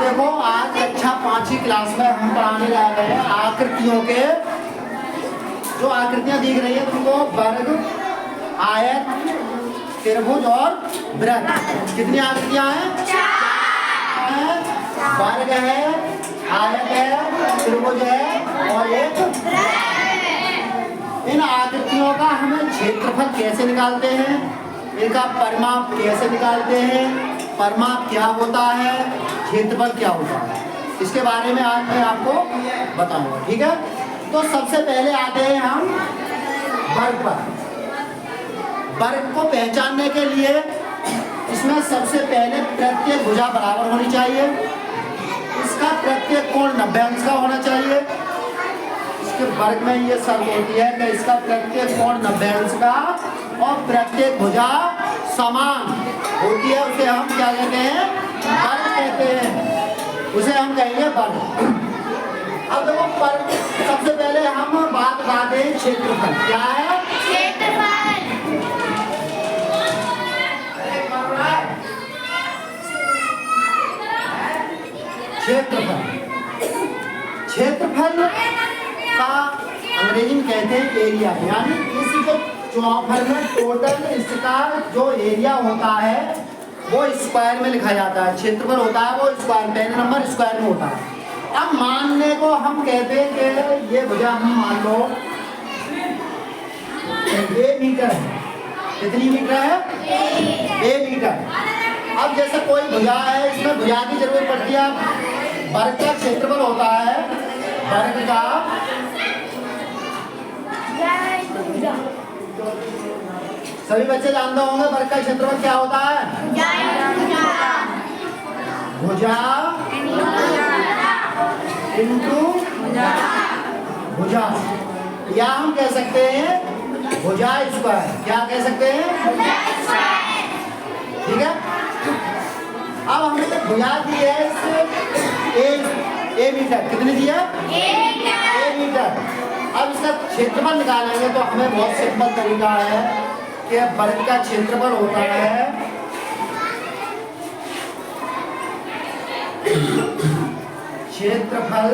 देखो आज कक्षा 5वीं क्लास में हम पढ़ाने जा रहे हैं आकृतियों के, जो आकृतियां दिख रही है तुमको, वर्ग, आयत, त्रिभुज और वृत्त। कितनी आकृतियां हैं? 4। वर्ग है, आयत है, त्रिभुज है और एक वृत्त। इन आकृतियों का हमें क्षेत्रफल कैसे निकालते हैं, इनका परिमाप कैसे निकालते हैं, परिमाप क्या होता है, क्षेत्रफल क्या होता है, इसके बारे में आज मैं आपको बताऊंगा। ठीक है, तो सबसे पहले आते हैं हम वर्ग पर। वर्ग को पहचानने के लिए इसमें सबसे पहले प्रत्येक भुजा बराबर होनी चाहिए, इसका प्रत्येक कोण 90 अंश का होना चाहिए। इसके वर्ग में ये शर्त होती है कि इसका प्रत्येक कोण 90 अंश का और प्रत्येक भुजा समान होती है, उसे हम क्या कहते हैं? वर्ग कहते हैं, उसे हम कहेंगे वर्ग। अब देखो वर्ग, सबसे पहले हम बात बताते हैं क्षेत्रफल। क्या है? क्षेत्रफल। क्षेत्रफल का अंग्रेजी में कहते हैं एरिया, यानी इस जो चौफर में टोटल इसका जो एरिया होता है वो स्क्वायर में लिखा जाता है। क्षेत्रफल होता है वो स्क्वायर, पहले नंबर स्क्वायर में होता है। अब मानने को हम कहते हैं कि ये भुजा हम मान लो ये मीटर है। कितनी मीटर है? ए मीटर। अब जैसे कोई भुजा है, इसमें भुजा की जरूरत पड़ती है। वर्ग का क्षेत्रफल होता है, वर्ग का सभी बच्चे जानते होंगे वर्ग का क्षेत्रफल क्या होता है? भुजा इंटू भुजा, या हम कह सकते हैं भुजा स्क्वायर। क्या कह सकते हैं? ठीक है। अब हमने भुजा दी है ए मीटर। कितनी दी है? ए मीटर। अब इसका क्षेत्रफल निकालेंगे तो हमें बहुत सिंपल तरीका है कि वर्ग का क्षेत्रफल होता है क्षेत्रफल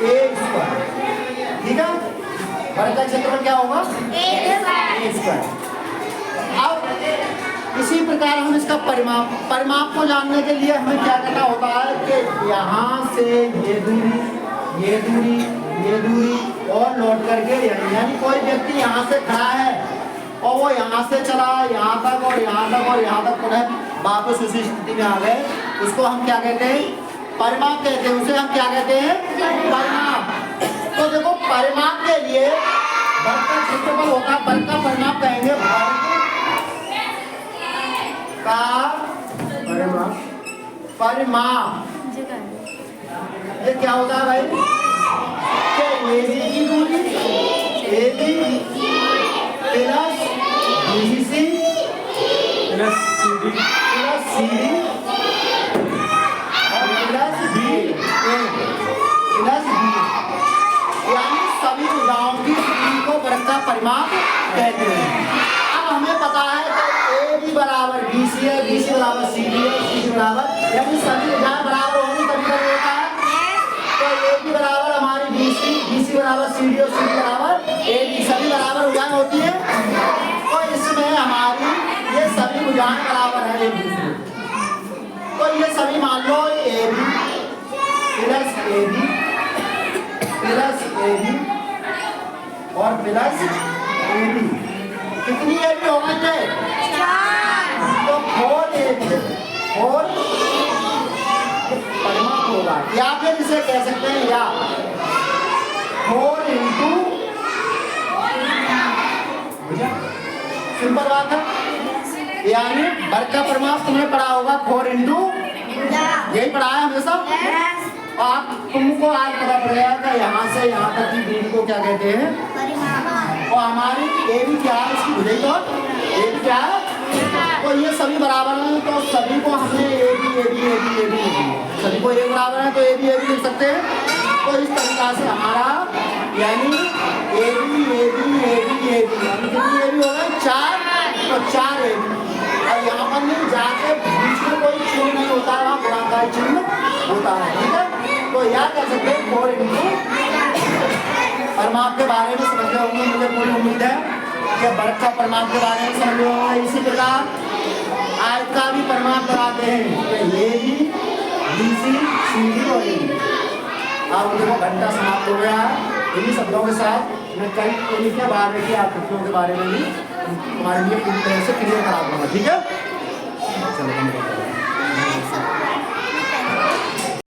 ए स्क्वायर। ठीक है, वर्ग का क्षेत्रफल क्या होगा? ए स्क्वायर। अब इसी प्रकार हम इसका परिमाप को जानने के लिए हमें क्या करना होता है कि यहाँ से ये दूरी, ये दूरी, ये दूरी और लौट करके यानी कोई व्यक्ति यहाँ से खड़ा है और वो यहाँ से चला यहाँ तक और यहाँ तक और यहाँ तक पुनः वापस उसी स्थिति में आ गए, उसको हम क्या कहते हैं? परिमाप कहते हैं। उसे हम क्या कहते हैं? परिमाप। तो देखो परिमाप के लिए वर्ग का क्षेत्रफल होता है, वर्ग का परिमाप कहेंगे वर्ग का परिमाप। ये क्या होता है भाई? एबी की दूरी, AB plus BC plus CD और प्लस बी प्लस बी, यानी सभी भुजाओं की दूरी को वर्ग का परिमाप कहते हैं। अब हमें पता है कि ए बी बराबर बी सी है, बी सी बराबर सी डी है, सी डी बराबर, यानी सभी भुजाएं बराबर होंगी तभी तक होता है। तो ए बी बराबर हमारी बी सी बराबर सी डी और सी डी बराबर ए बी, सभी बराबर भुजाएं होती है। तो इसमें हमारी ये सभी भुजाएं बराबर है एक दूसरे। तो ये सभी मान लो A B plus A B plus A B और प्लस ए बी। कितनी ए बी हो गई? तो 4 ए बी, 4 परिमाप होगा, या फिर इसे कह सकते हैं या 4 इंटू, सिंपल बात है। यानी वर्ग का परिमाप तुमने पढ़ा होगा 4 इंटू, यही पढ़ा है हमेशा। आप तुमको आज पता पड़ेगा कि यहाँ से यहाँ तक की दूरी को क्या कहते हैं? और हमारी ए भी क्या है? इसकी भुजाई तो ए भी क्या है? तो ये सभी बराबर हैं, तो सभी को हमने ए बी सभी को ए बराबर है तो ए बी लिख सकते हैं। तो इस तरीका से हमारा यानी ए बी कितनी ए बी हो गए? 4, तो 4 ए बी। और यहाँ पर नहीं जाके होता है वहाँ गुणाकार चिन्ह होता है। ठीक है, तो याद कर सकते हैं 4 इंटू परिमाप के बारे में समझ रहे होंगे, मुझे पूरी उम्मीद है कि वर्ग का परिमाप के बारे में समझ रहे होंगे। इसी प्रकार आयत का भी परिमाप कराते हैं, तो ये भी BC CD और AD। आप देखो घंटा समाप्त हो गया है। इन्हीं शब्दों के साथ मैं कई के बारे में आकृतियों के बारे में भी तुम्हारे लिए पूरी तरह से क्लियर करा दूंगा। ठीक है, चलो।